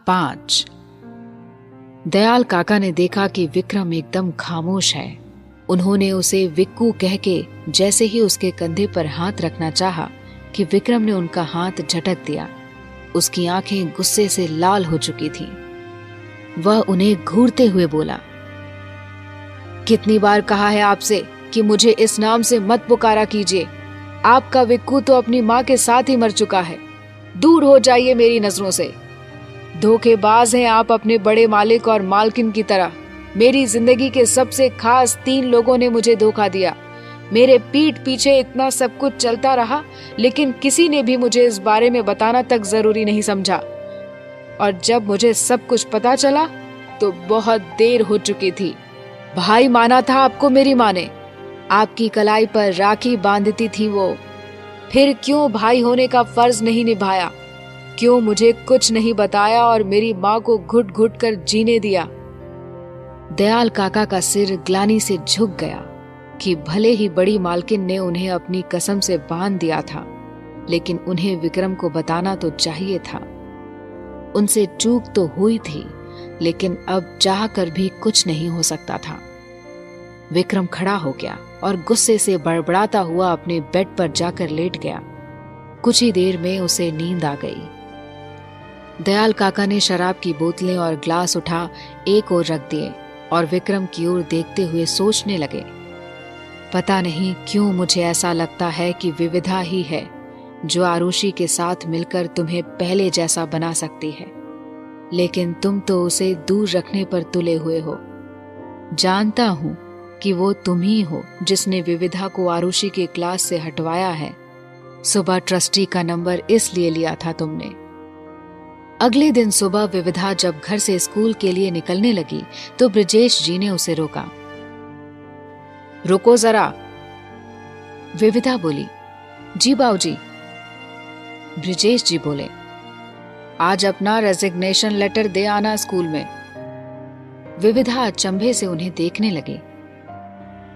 5। दयाल काका ने देखा कि विक्रम एकदम खामोश है। उन्होंने उसे विक्कू कह के जैसे ही उसके कंधे पर हाथ रखना चाहा कि विक्रम ने उनका हाथ झटक दिया। उसकी आंखें गुस्से से लाल हो चुकी थीं। वह उन्हें घूरते हुए बोला, कितनी बार कहा है आपसे कि मुझे इस नाम से मत पुकारा कीजिए। आपका विक्कू तो अपनी माँ के साथ ही मर चुका है। दूर हो जाइए मेरी नजरों से। धोखेबाज हैं आप अपने बड़े मालिक और मालकिन की तरह। मेरी जिंदगी के सबसे खास 3 लोगों ने मुझे धोखा दिया। मेरे पीठ पीछे इतना सब कुछ चलता रहा, लेकिन किसी ने भी मुझे इस बारे में बताना तक जरूरी नहीं समझा। और जब मुझे सब कुछ पता चला तो बहुत देर हो चुकी थी। भाई माना था आपको मेरी माँ ने। आपकी कलाई पर राखी बांधती थी वो। फिर क्यों भाई होने का फर्ज नहीं निभाया? क्यों मुझे कुछ नहीं बताया और मेरी माँ को घुट घुट कर जीने दिया? दयाल काका का सिर ग्लानि से झुक गया कि भले ही बड़ी मालकिन ने उन्हें अपनी कसम से बांध दिया था, लेकिन उन्हें विक्रम को बताना तो चाहिए था। उनसे चूक तो हुई थी, लेकिन अब चाह कर भी कुछ नहीं हो सकता था। विक्रम खड़ा हो गया और गुस्से से बड़बड़ाता हुआ अपने बेड पर जाकर लेट गया। कुछ ही देर में उसे नींद आ गई। दयाल काका ने शराब की बोतलें और ग्लास उठा एक ओर रख दिए और विक्रम की ओर देखते हुए सोचने लगे, पता नहीं क्यों मुझे ऐसा लगता है कि विविधा ही है जो आरुषि के साथ मिलकर तुम्हें पहले जैसा बना सकती है, लेकिन तुम तो उसे दूर रखने पर तुले हुए हो। जानता हूं कि वो तुम ही हो जिसने विविधा को आरुषि के क्लास से हटवाया है। सुबह ट्रस्टी का नंबर इसलिए लिया था तुमने। अगले दिन सुबह विविधा जब घर से स्कूल के लिए निकलने लगी तो ब्रजेश जी ने उसे रोका। रुको जरा। विविधा बोली, जी बाऊजी। ब्रजेश जी बोले, आज अपना रेजिग्नेशन लेटर दे आना स्कूल में। विविधा अचंभे से उन्हें देखने लगी।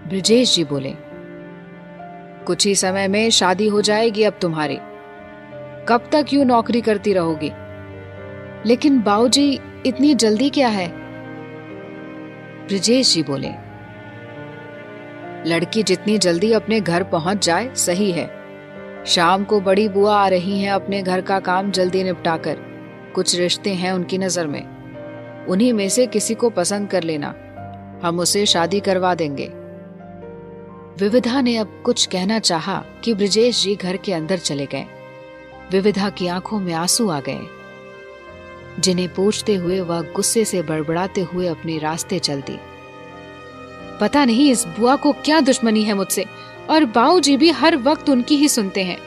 ब्रजेश जी बोले, कुछ ही समय में शादी हो जाएगी अब तुम्हारी। कब तक यूं नौकरी करती रहोगी? लेकिन बाऊजी इतनी जल्दी क्या है? ब्रजेश जी बोले, लड़की जितनी जल्दी अपने घर पहुंच जाए सही है। शाम को बड़ी बुआ आ रही हैं अपने घर का काम जल्दी निपटाकर। कुछ रिश्ते हैं उनकी नजर में, उन्हीं में से किसी को पसंद कर लेना, हम उसे शादी करवा देंगे। विविधा ने अब कुछ कहना चाहा कि ब्रजेश जी घर के अंदर चले गए। विविधा की आंखों में आंसू आ गए, जिन्हें पोंछते हुए वह गुस्से से बड़बड़ाते हुए अपने रास्ते चल दी। पता नहीं इस बुआ को क्या दुश्मनी है मुझसे, और बाऊजी भी हर वक्त उनकी ही सुनते हैं।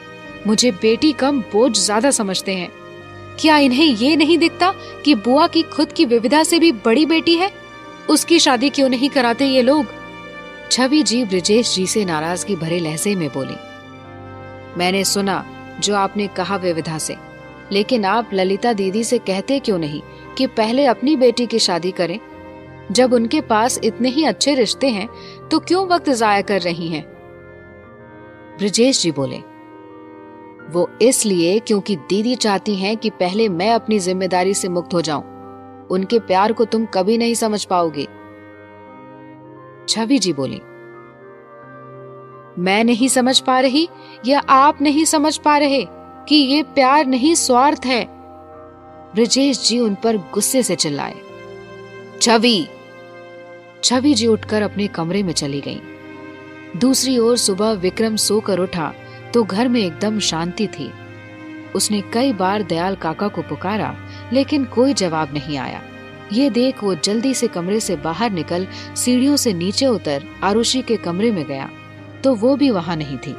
मुझे बेटी कम बोझ ज्यादा समझते हैं। क्या इन्हें ये नहीं दिखता कि बुआ की खुद की विविधा से भी बड़ी बेटी है? उसकी शादी क्यों नहीं कराते ये लोग? छवि जी ब्रजेश जी से नाराजगी भरे लहजे में बोली, मैंने सुना जो आपने कहा विविधा से, लेकिन आप ललिता दीदी से कहते क्यों नहीं कि पहले अपनी बेटी की शादी करें? जब उनके पास इतने ही अच्छे रिश्ते हैं तो क्यों वक्त जाया कर रही हैं? ब्रजेश जी बोले, वो इसलिए क्योंकि दीदी चाहती हैं कि पहले मैं अपनी जिम्मेदारी से मुक्त हो जाऊं। उनके प्यार को तुम कभी नहीं समझ पाओगे। छवि जी बोली, मैं नहीं समझ पा रही या आप नहीं समझ पा रहे कि ये प्यार नहीं स्वार्थ है। ब्रजेश जी उन पर गुस्से से चिल्लाए। छवि जी उठकर अपने कमरे में चली गईं। दूसरी ओर सुबह विक्रम सोकर उठा तो घर में एकदम शांति थी। उसने कई बार दयाल काका को पुकारा, लेकिन कोई जवाब नहीं आया। ये देख वो जल्दी से कमरे से बाहर निकल सीढ़ियों से नीचे उतर आरुषि के कमरे में गया तो वो भी वहां नहीं थी।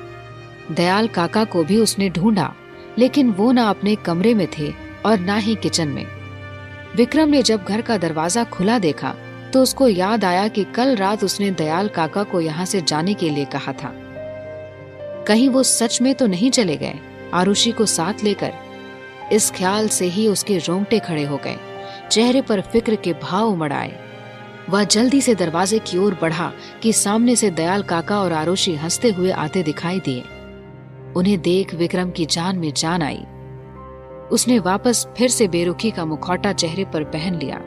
दयाल काका को भी उसने ढूंढा, लेकिन वो ना अपने कमरे में थे और ना ही किचन में। विक्रम ने जब घर का दरवाजा खुला देखा तो उसको याद आया कि कल रात उसने दयाल काका को यहाँ से जाने के लिए कहा था। कहीं वो सच में तो नहीं चले गए आरुषि को साथ लेकर? इस ख्याल से ही उसके रोंगटे खड़े हो गए, चेहरे पर फिक्र के भाव उमड़ आए। वह जल्दी से दरवाजे की ओर बढ़ा कि सामने से दयाल काका और आरुषि हंसते हुए आते दिखाई दिए। उन्हें देख विक्रम की जान में जान आई। उसने वापस फिर से बेरुखी का मुखौटा चेहरे पर पहन लिया।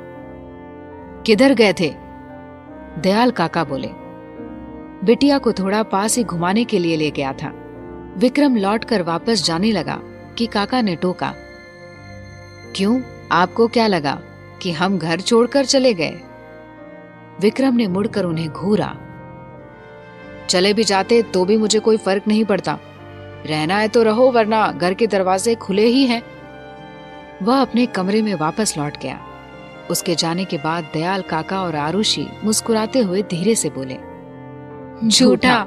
किधर गए थे? दयाल काका बोले। बिटिया को थोड़ा पास ही घुमाने के लिए ले गया था। विक्रम लौटकर वापस जाने लगा कि काका ने टोका। क्यों, आपको क्या लगा कि हम घर छोड़कर चले गए? विक्रम ने मुड़कर उन्हें घूरा। चले भी जाते तो भी मुझे कोई फर्क नहीं पड़ता। रहना है तो रहो, वरना घर के दरवाजे खुले ही हैं। वह अपने कमरे में वापस लौट गया। उसके जाने के बाद दयाल काका और आरुषि मुस्कुराते हुए धीरे से बोले, झूठा।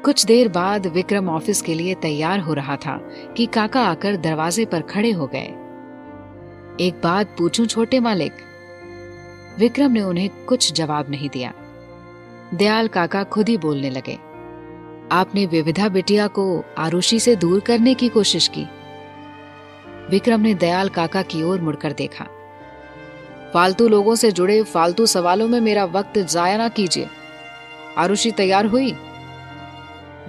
कुछ देर बाद विक्रम ऑफिस के लिए तैयार हो रहा था कि काका आकर दरवाजे पर खड़े हो गए। एक बात पूछूं छोटे मालिक? विक्रम ने उन्हें कुछ जवाब नहीं दिया। दयाल काका खुद ही बोलने लगे। आपने विविधा बिटिया को आरुषि से दूर करने की कोशिश की। विक्रम ने दयाल काका की ओर मुड़कर देखा। फालतू लोगों से जुड़े फालतू सवालों में मेरा वक्त जाया ना कीजिए। आरुषि तैयार हुई?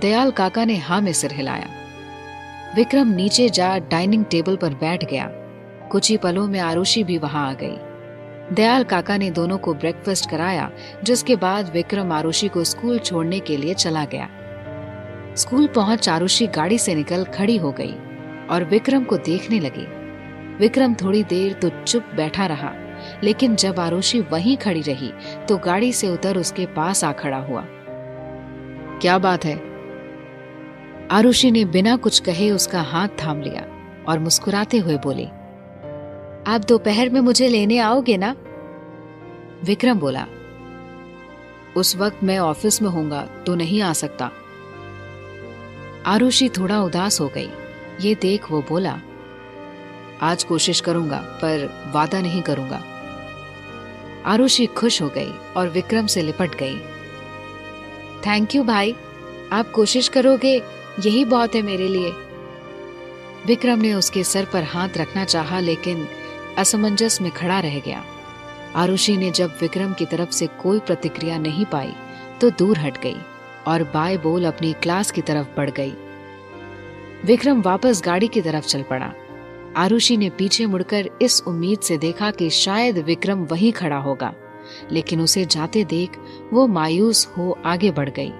दयाल काका ने हाँ में सिर हिलाया। विक्रम नीचे जा डाइनिंग टेबल पर बैठ गया। कुछ ही पलों में आरुषि भी वहां आ गई। दयाल काका ने दोनों को ब्रेकफास्ट कराया, जिसके बाद विक्रम आरुषि को स्कूल छोड़ने के लिए चला गया। स्कूल पहुंच आरुषि गाड़ी से निकल खड़ी हो गई और विक्रम को देखने लगी। विक्रम थोड़ी देर तो चुप बैठा रहा, लेकिन जब आरुषि वहीं खड़ी रही तो गाड़ी से उतर उसके पास आ खड़ा हुआ। क्या बात है? आरुषि ने बिना कुछ कहे उसका हाथ थाम लिया और मुस्कुराते हुए बोली, आप दोपहर में मुझे लेने आओगे ना? विक्रम बोला, उस वक्त मैं ऑफिस में होऊंगा तो नहीं आ सकता। आरुषि थोड़ा उदास हो गई। ये देख वो बोला, आज कोशिश करूंगा पर वादा नहीं करूंगा। आरुषि खुश हो गई और विक्रम से लिपट गई। थैंक यू भाई, आप कोशिश करोगे यही बहुत है मेरे लिए। विक्रम ने उसके सर पर हाथ रखना चाहा, लेकिन असमंजस में खड़ा रह गया। आरुषि ने जब विक्रम की तरफ से कोई प्रतिक्रिया नहीं पाई तो दूर हट गई और बाय बोल अपनी क्लास की तरफ बढ़ गई। विक्रम वापस गाड़ी की तरफ चल पड़ा। आरुषि ने पीछे मुड़कर इस उम्मीद से देखा कि शायद विक्रम वहीं खड़ा होगा, लेकिन उसे जाते देख वो मायूस हो आगे बढ़ गई।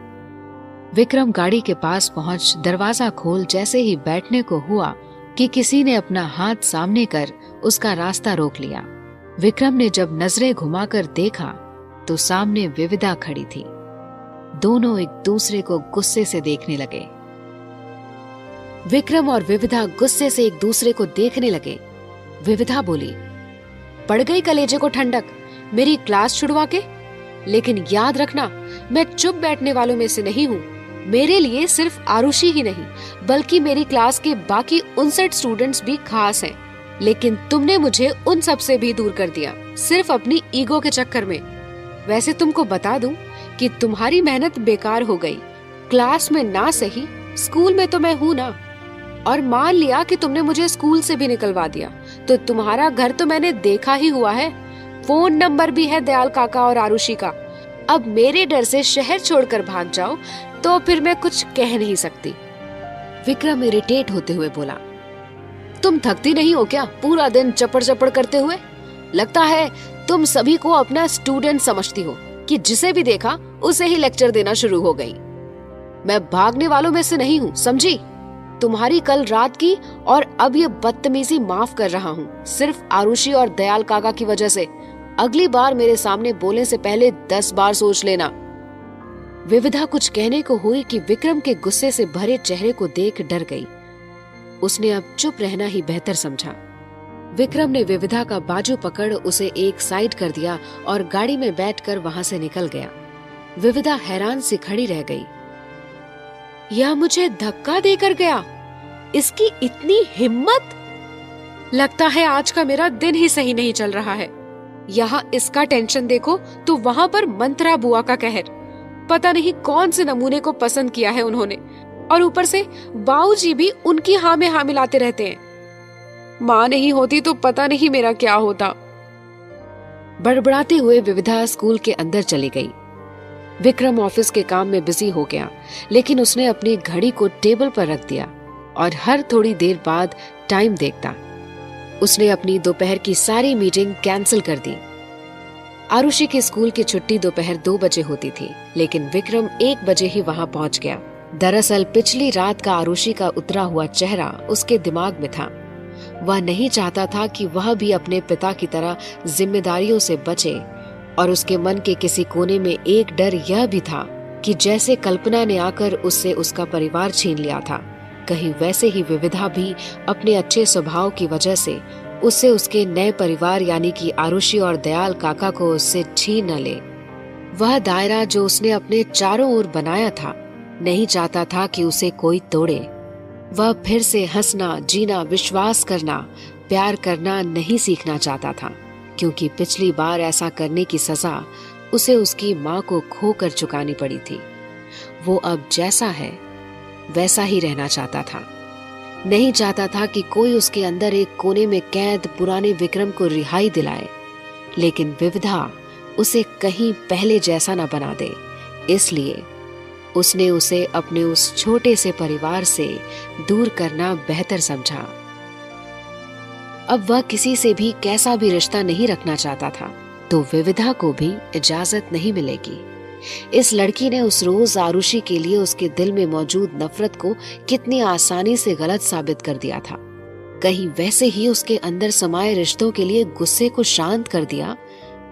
विक्रम गाड़ी के पास पहुंच दरवाजा खोल जैसे ही बैठने को हुआ कि किसी ने अपना हाथ सामने कर उसका रास्ता रोक लिया। विक्रम ने जब नजरें घुमाकर देखा तो सामने विविधा खड़ी थी। दोनों एक दूसरे को गुस्से से देखने लगे। विक्रम और विविधा गुस्से से एक दूसरे को देखने लगे। विविधा बोली, पड़ गई कलेजे को ठंडक मेरी क्लास छुड़वा के? लेकिन याद रखना, मैं चुप बैठने वालों में से नहीं हूँ। मेरे लिए सिर्फ आरुषि ही नहीं बल्कि मेरी क्लास के बाकी 59 स्टूडेंट्स भी खास हैं। लेकिन तुमने मुझे उन सब से भी दूर कर दिया, सिर्फ अपनी ईगो के चक्कर में। वैसे तुमको बता दूं कि तुम्हारी मेहनत बेकार हो गई। क्लास में ना सही, स्कूल में तो मैं हूँ ना। और मान लिया कि तुमने मुझे स्कूल से भी निकलवा दिया, तो तुम्हारा घर तो मैंने देखा ही हुआ है। फोन नंबर भी है दयाल काका और आरुषि का। अब मेरे डर से शहर छोड़कर भाग जाओ तो फिर मैं कुछ कह नहीं सकती। विक्रम इरिटेट होते हुए बोला, तुम थकती नहीं हो क्या पूरा दिन चपड़ चपड़ करते हुए? लगता है तुम सभी को अपना स्टूडेंट समझती हो कि जिसे भी देखा उसे ही लेक्चर देना शुरू हो गई। मैं भागने वालों में से नहीं हूँ, समझी? तुम्हारी कल रात की और अब ये बदतमीजी माफ कर रहा हूँ, सिर्फ आरुषि और दयाल काका की वजह से। अगली बार मेरे सामने बोलने से पहले 10 बार सोच लेना। विविधा कुछ कहने को हुई कि विक्रम के गुस्से से भरे चेहरे को देख डर गई। उसने अब चुप रहना ही बेहतर समझा। विक्रम ने विविधा का बाजू पकड़ उसे एक साइड कर दिया और गाड़ी में बैठकर वहां से निकल गया। विविधा हैरान सी खड़ी रह गई। यह मुझे धक्का देकर गया, इसकी इतनी हिम्मत! लगता है आज का मेरा दिन ही सही नहीं चल रहा है। यहाँ इसका टेंशन देखो तो वहाँ पर मंत्रा बुआ का कहर। पता नहीं कौन से नमूने को पसंद किया है उन्होंने, और ऊपर से बाऊजी भी उनकी हाँ में हाँ मिलाते रहते हैं। माँ नहीं होती तो पता नहीं मेरा क्या होता। बड़बड़ाते हुए विविधा स्कूल के अंदर चली गई। विक्रम ऑफिस के काम में बिजी हो गया, लेकिन उसने अपनी घड़ी को टेबल पर रख दिया और हर थोड़ी देर बाद टाइम देखता। उसने अपनी दोपहर की सारी मीटिंग कैंसिल कर दी। आरुषि की स्कूल की छुट्टी दोपहर 2 बजे होती थी, लेकिन विक्रम 1 बजे ही वहां पहुंच गया। दरअसल पिछली रात का आरुषि का उतरा हुआ चेहरा उसके दिमाग में था। वह नहीं चाहता था कि वह भी अपने पिता की तरह जिम्मेदारियों से बचे, और उसके मन के किसी कोने में एक डर यह भी था कि जैसे कल्पना ने आकर उससे उसका परिवार छीन लिया था, कहीं वैसे ही विविधा भी अपने अच्छे स्वभाव की वजह से उससे उसके नए परिवार यानी कि आरुषि और दयाल काका को उससे छीन न ले। वह दायरा जो उसने अपने चारों ओर बनाया था, नहीं चाहता था कि उसे कोई तोड़े। वह फिर से हंसना, जीना, विश्वास करना, प्यार करना नहीं सीखना चाहता था, क्योंकि पिछली बार ऐसा करने की सजा उसे उसकी माँ को खोकर चुकानी पड़ी थी। वो अब जैसा है वैसा ही रहना चाहता था। नहीं चाहता था कि कोई उसके अंदर एक कोने में कैद पुराने विक्रम को रिहाई दिलाए, लेकिन विविधा उसे कहीं पहले जैसा न बना दे, इसलिए उसने उसे अपने उस छोटे से परिवार से दूर करना बेहतर समझा। अब वह किसी से भी कैसा भी रिश्ता नहीं रखना चाहता था, तो विविधा को भी इजाजत नहीं मिलेगी। इस लड़की ने उस रोज आरुषि के लिए उसके दिल में मौजूद नफरत को कितनी आसानी से गलत साबित कर दिया था। कहीं वैसे ही उसके अंदर समाये रिश्तों के लिए गुस्से को शांत कर दिया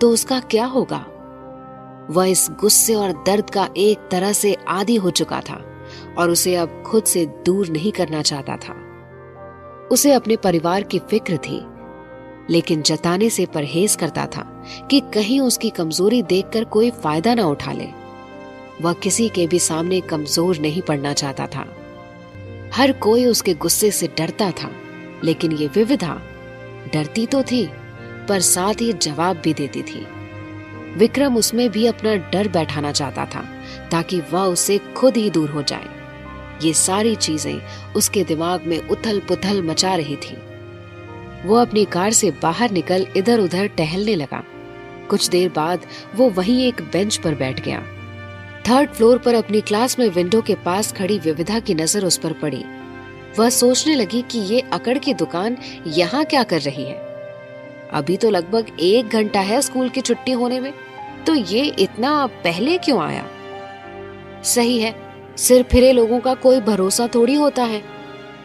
तो उसका क्या होगा? वह इस गुस्से और दर्द का एक तरह से आदी हो चुका था और उसे अब खुद से दूर नहीं करना चाहता था। उसे अपने परिवार की फिक्र थी, लेकिन जताने से परहेज करता था कि कहीं उसकी कमजोरी देखकर कोई फायदा न उठा ले। वह किसी के भी सामने कमजोर नहीं पड़ना चाहता था। हर कोई उसके गुस्से से डरता था, लेकिन ये विविधा डरती तो थी पर साथ ही जवाब भी देती थी। विक्रम उसमें भी अपना डर बैठाना चाहता था ताकि वह उससे खुद ही दूर हो जाए। ये सारी चीजें उसके दिमाग में उथल पुथल मचा रही थी। वो अपनी कार से बाहर निकल इधर उधर टहलने लगा। कुछ देर बाद वो वहीं एक बेंच पर बैठ गया। 3rd फ्लोर पर अपनी क्लास में विंडो के पास खड़ी विविधा की नजर उस पर पड़ी। वह सोचने लगी कि ये अकड़ की दुकान यहाँ क्या कर रही है। अभी तो लगभग 1 घंटा है स्कूल की छुट्टी होने में, तो ये इतना पहले क्यों आया? सही है, सिर फिरे लोगों का कोई भरोसा थोड़ी होता है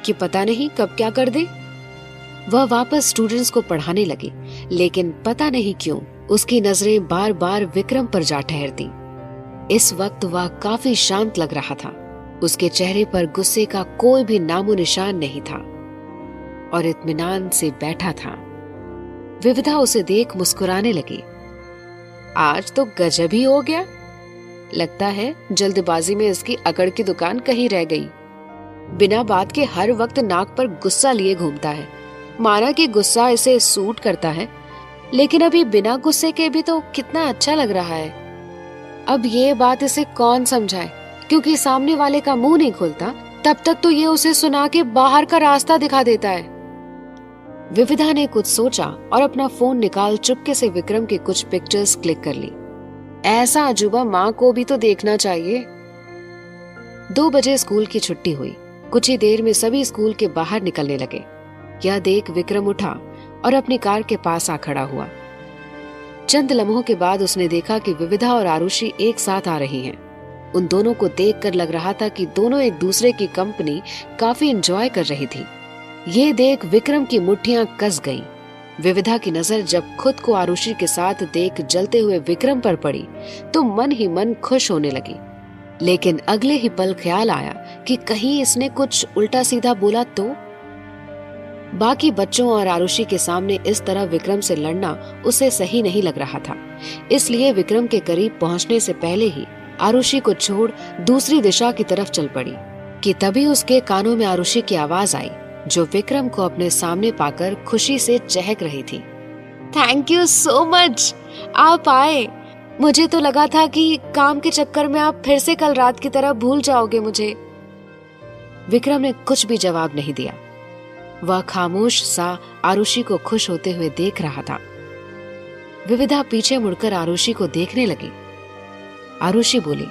कि पता नहीं कब क्या कर दे। वह वापस स्टूडेंट्स को पढ़ाने लगी, लेकिन पता नहीं क्यों उसकी नजरें बार बार विक्रम पर जा ठहरती। इस वक्त वह काफी शांत लग रहा था। उसके चेहरे पर गुस्से का कोई भी नामो निशान नहीं था और इत्मीनान से बैठा था। विविधा उसे देख मुस्कुराने लगी। आज तो गजब ही हो गया। लगता है जल्दबाजी में इसकी अकड़ की दुकान कहीं रह गई। बिना बात के हर वक्त नाक पर गुस्सा लिए घूमता है। माना कि गुस्सा इसे सूट करता है, लेकिन अभी बिना गुस्से के भी तो कितना अच्छा लग रहा है। अब ये बात इसे कौन समझाए, क्योंकि सामने वाले का मुंह नहीं खुलता। तब तक तो ये उसे सुना के बाहर का रास्ता दिखा देता है। विविधा ने कुछ सोचा और अपना फोन निकाल चुपके से विक्रम के कुछ पिक्चर्स क्लिक कर ली। ऐसा अजूबा माँ को भी तो देखना चाहिए। 2 बजे स्कूल की छुट्टी हुई। कुछ ही देर में सभी स्कूल के बाहर निकलने लगे। यह देख विक्रम उठा और अपनी कार के पास आ खड़ा हुआ। चंद लम्हों के बाद उसने देखा कि विविधा और आरुषि एक साथ आ रही हैं। उन दोनों को देखकर लग रहा था कि दोनों एक दूसरे की कंपनी काफी एंजॉय कर रही थी। ये देख विक्रम की मुट्ठियां कस गईं। विविधा की नजर जब खुद को आरुषि के साथ देख जलते हुए विक्रम पर पड़ी तो मन ही मन खुश होने लगी, लेकिन अगले ही पल ख्याल आया कि कहीं इसने कुछ उल्टा सीधा बोला तो। बाकी बच्चों और आरुषि के सामने इस तरह विक्रम से लड़ना उसे सही नहीं लग रहा था, इसलिए विक्रम के करीब पहुंचने से पहले ही आरुषि को छोड़ दूसरी दिशा की तरफ चल पड़ी कि तभी उसके कानों में आरुषि की आवाज आई, जो विक्रम को अपने सामने पाकर खुशी से चहक रही थी। थैंक यू सो मच, आप आए। मुझे तो लगा था कि काम के चक्कर में आप फिर से कल रात की तरह भूल जाओगे मुझे। विक्रम ने कुछ भी जवाब नहीं दिया। वह खामोश सा आरुषि को खुश होते हुए देख रहा था। विविधा पीछे मुड़कर आरुषि को देखने लगी। आरुषि बोली,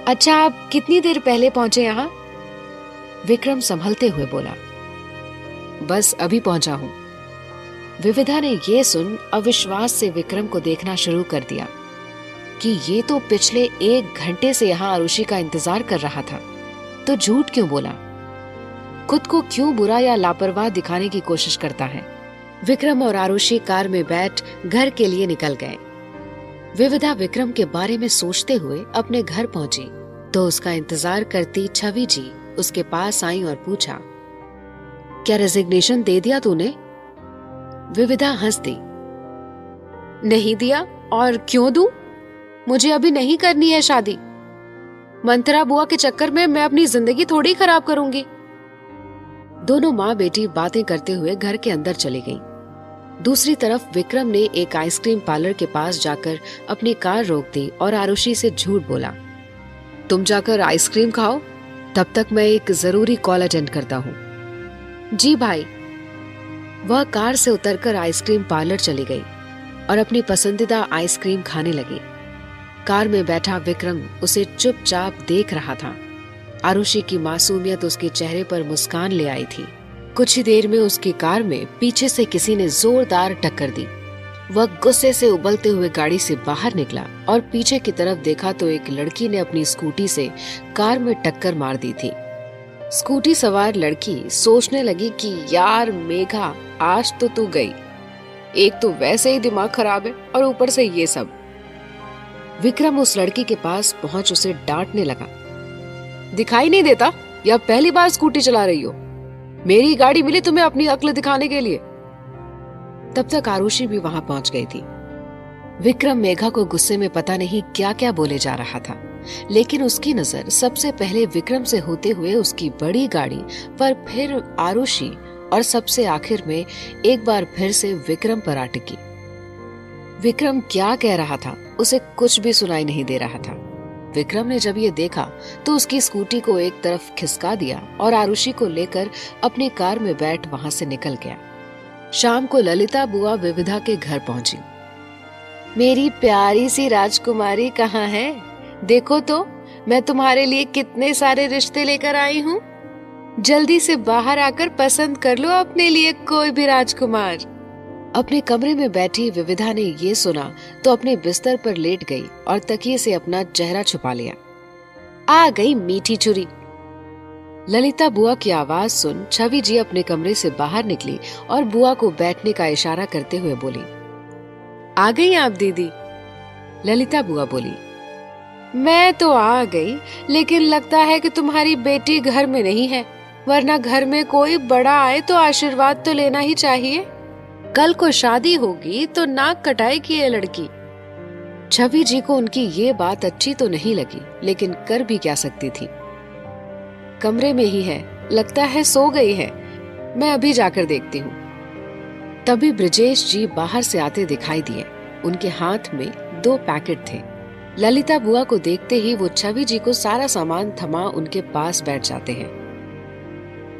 अच्छा आप कितनी देर पहले पहुंचे यहाँ? विक्रम संभलते हुए बोला, बस अभी पहुंचा हूं। विविधा ने ये सुन अविश्वास से विक्रम को देखना शुरू कर दिया कि ये तो पिछले 1 घंटे से यहाँ आरुषि का इंतजार कर रहा था, तो झूठ क्यों बोला? खुद को क्यों बुरा या लापरवाह दिखाने की कोशिश करता है? विक्रम और आरुषि कार में बैठ घर के लिए निकल गए। विविधा विक्रम के बारे में सोचते हुए अपने घर पहुंची तो उसका इंतजार करती छवि जी उसके पास आई और पूछा, क्या रेजिग्नेशन दे दिया तूने? विविधा हंस दी, नहीं दिया, और क्यों दूं? मुझे अभी नहीं करनी है शादी। मंत्रा बुआ के चक्कर में मैं अपनी जिंदगी थोड़ी खराब करूंगी। दोनों माँ बेटी बातें करते हुए घर के अंदर चली गईं। दूसरी तरफ विक्रम ने एक आइसक्रीम पार्लर के पास जाकर अपनी कार रोक दी और आरुषि से झूठ बोला, तुम जाकर आइसक्रीम खाओ, तब तक मैं एक जरूरी कॉल अटेंड करता हूँ। जी भाई। वह कार से उतरकर आइसक्रीम पार्लर चली गई और अपनी पसंदीदा आइसक्रीम खाने लगी। कार में बैठा विक्रम उसे चुपचाप देख रहा था। आरुषि की मासूमियत उसके चेहरे पर मुस्कान ले आई थी। कुछ ही देर में उसकी कार में पीछे से किसी ने जोरदार टक्कर दी। वह गुस्से से उबलते हुए गाड़ी से बाहर निकला और पीछे की तरफ देखा तो एक लड़की ने अपनी स्कूटी से कार में टक्कर मार दी थी। स्कूटी सवार लड़की सोचने लगी कि यार मेघा, आज तो तू गई। एक तो वैसे ही दिमाग खराब है और ऊपर से ये सब। विक्रम उस लड़की के पास पहुंच उसे डांटने लगा, दिखाई नहीं देता या पहली बार स्कूटी चला रही हो? मेरी गाड़ी मिली तुम्हें अपनी अक्ल दिखाने के लिए। तब तक आरुषि भी वहां पहुंच गई थी। विक्रम मेघा को गुस्से में पता नहीं क्या क्या बोले जा रहा था, लेकिन उसकी नजर सबसे पहले विक्रम से होते हुए उसकी बड़ी गाड़ी पर, फिर आरुषि और सबसे आखिर में एक बार फिर से विक्रम पर अटकी। विक्रम क्या कह रहा था उसे कुछ भी सुनाई नहीं दे रहा था। विक्रम ने जब ये देखा तो उसकी स्कूटी को एक तरफ खिसका दिया और आरुषि को लेकर अपनी कार में बैठ वहां से निकल गया। शाम को ललिता बुआ विविधा के घर पहुंची। मेरी प्यारी सी राजकुमारी कहाँ है? देखो तो मैं तुम्हारे लिए कितने सारे रिश्ते लेकर आई हूँ। जल्दी से बाहर आकर पसंद कर लो अपने लिए कोई भी राजकुमार। अपने कमरे में बैठी विविधा ने ये सुना तो अपने बिस्तर पर लेट गई और तकिए से अपना चेहरा छुपा लिया। आ गई मीठी छुरी। ललिता बुआ की आवाज सुन छवि जी अपने कमरे से बाहर निकली और बुआ को बैठने का इशारा करते हुए बोली, आ गई आप दीदी? ललिता बुआ बोली, मैं तो आ गई, लेकिन लगता है कि तुम्हारी बेटी घर में नहीं है, वरना घर में कोई बड़ा आए तो आशीर्वाद तो लेना ही चाहिए। कल को शादी होगी तो नाक कटाएगी ये लड़की। छवि जी को उनकी ये बात अच्छी तो नहीं लगी, लेकिन कर भी क्या सकती थी। कमरे में ही है, लगता है सो गई है, मैं अभी जाकर देखती हूँ। तभी ब्रजेश जी बाहर से आते दिखाई दिए। उनके हाथ में 2 पैकेट थे। ललिता बुआ को देखते ही वो छवि जी को सारा सामान थमा उनके पास बैठ जाते हैं।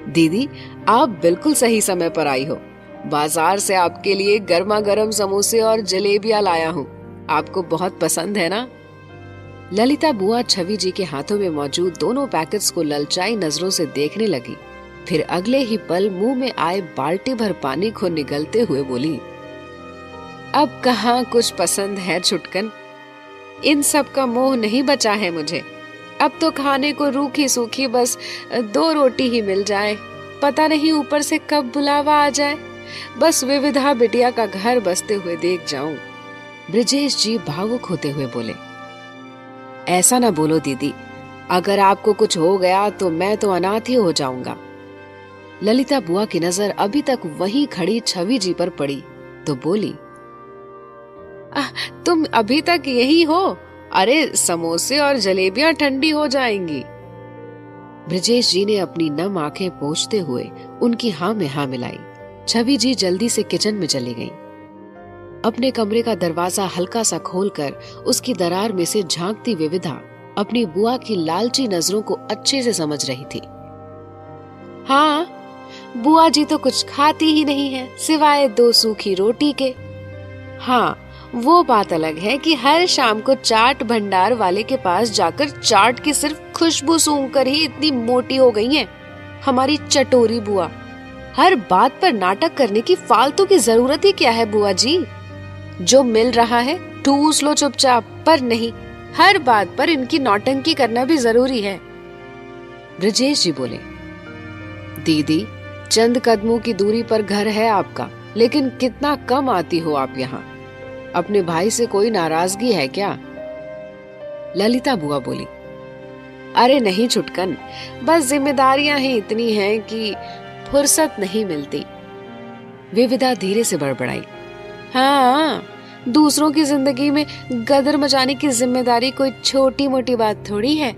दीदी, आप बिल्कुल सही समय पर आई हो। बाजार से आपके लिए गर्मा गर्म समोसे और जलेबियां लाया हूँ, आपको बहुत पसंद है ना? ललिता बुआ छवि जी के हाथों में मौजूद दोनों पैकेट्स को ललचाई नजरों से देखने लगी, फिर अगले ही पल मुंह में आए बाल्टी भर पानी को निगलते हुए बोली, अब कहाँ कुछ पसंद है छुटकन, इन सब का मोह नहीं बचा है मुझे। अब तो खाने को रूखी सूखी बस 2 रोटी ही मिल जाए, पता नहीं ऊपर से कब बुलावा आ जाए, बस विविधा बिटिया का घर बसते हुए देख जाऊं। ब्रजेश जी भावुक होते हुए बोले, ऐसा ना बोलो दीदी, अगर आपको कुछ हो गया तो मैं तो अनाथ ही हो जाऊंगा। ललिता बुआ की नजर अभी तक वहीं खड़ी छवि जी पर पड़ी तो बोली, तुम अभी तक यही हो? अरे समोसे और जलेबियां ठंडी हो जाएंगी। ब्रजेश जी ने अपनी नम आंखें पोंछते हुए उनकी हाँ में हाँ मिलाई। छवि जी जल्दी से किचन में चली गईं। अपने कमरे का दरवाजा हल्का सा खोलकर उसकी दरार में से झांकती विविधा अपनी बुआ की लालची नजरों को अच्छे से समझ रही थी। हाँ, बुआ जी तो कुछ खाती ही नहीं है सिवाय 2 सूखी रोटी के। हाँ, वो बात अलग है कि हर शाम को चाट भंडार वाले के पास जाकर चाट की सिर्फ खुशबू सूंघकर ही इतनी मोटी हो गई हैं। हमारी चटोरी बुआ, हर बात पर नाटक करने की फालतू की जरूरत ही क्या है बुआ जी? जो मिल रहा है ठूस लो चुपचाप, पर नहीं, हर बात पर इनकी नौटंकी करना भी जरूरी है। ब्रजेश जी बोले, दीदी चंद कदमों की दूरी पर घर है आपका, लेकिन कितना कम आती हो आप यहाँ। अपने भाई से कोई नाराजगी है क्या? ललिता बुआ बोली, अरे नहीं छुटकन, बस जिम्मेदारियां ही इतनी हैं कि फुर्सत नहीं मिलती। विविधा धीरे से बड़बड़ाई, हाँ, दूसरों की जिंदगी में गदर मचाने की जिम्मेदारी कोई छोटी मोटी बात थोड़ी है।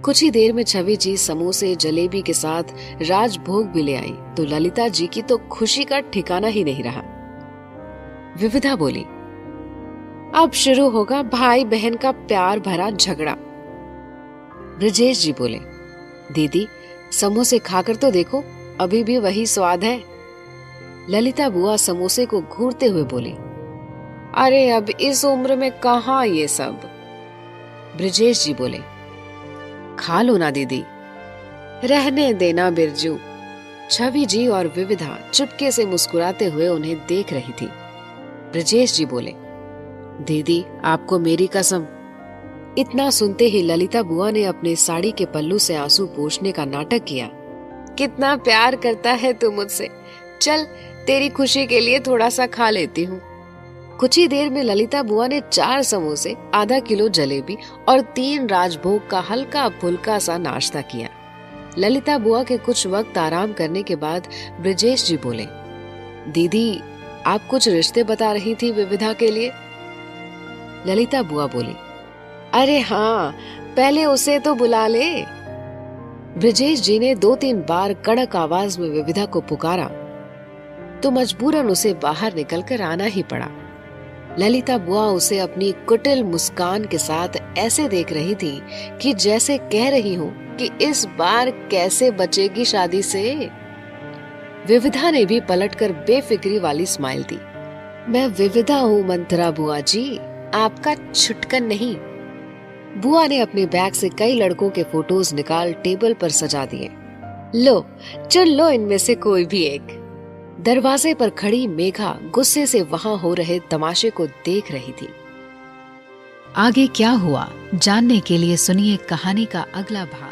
कुछ ही देर में छवि जी समोसे जलेबी के साथ राजभोग भी ले आई तो ललिता जी की तो खुशी का ठिकाना ही नहीं रहा। विविधा बोली, अब शुरू होगा भाई बहन का प्यार भरा झगड़ा। ब्रजेश जी बोले, दीदी समोसे खाकर तो देखो, अभी भी वही स्वाद है। ललिता बुआ समोसे को घूरते हुए बोली, अरे अब इस उम्र में कहाँ ये सब। ब्रजेश जी बोले, खा लो ना दीदी। रहने देना बिरजू। छवि जी और विविधा चुपके से मुस्कुराते हुए उन्हें देख रही थी। ब्रजेश जी बोले, दीदी आपको मेरी कसम। इतना सुनते ही ललिता बुआ ने अपने साड़ी के पल्लू से आंसू पोंछने का नाटक किया। कितना प्यार करता है तू मुझसे, चल तेरी खुशी के लिए थोड़ा सा खा लेती हूँ। कुछ ही देर में ललिता बुआ ने 4 समोसे, आधा किलो जलेबी और 3 राजभोग का हल्का फुल्का सा नाश्ता किया। ललिता बुआ के कुछ वक्त आराम करने के बाद ब्रजेश जी बोले, दीदी आप कुछ रिश्ते बता रही थी विविधा के लिए। ललिता बुआ बोली, अरे हाँ, पहले उसे तो बुला ले। ब्रजेश जी ने 2-3 बार कड़क आवाज में विविधा को पुकारा तो मजबूरन उसे बाहर निकलकर आना ही पड़ा। ललिता बुआ उसे अपनी कुटिल मुस्कान के साथ ऐसे देख रही थी कि जैसे कह रही हूँ कि इस बार कैसे बचेगी शादी से। विविधा ने भी पलटकर बेफिक्री वाली स्माइल दी। मैं विविधा हूँ मंथरा बुआ जी, आपका छुटकन नहीं। बुआ ने अपने बैग से कई लड़कों के फोटोज निकाल टेबल पर सजा दिए। लो चुन लो इनमें से कोई भी एक। दरवाजे पर खड़ी मेघा गुस्से से वहां हो रहे तमाशे को देख रही थी। आगे क्या हुआ जानने के लिए सुनिए कहानी का अगला भाग।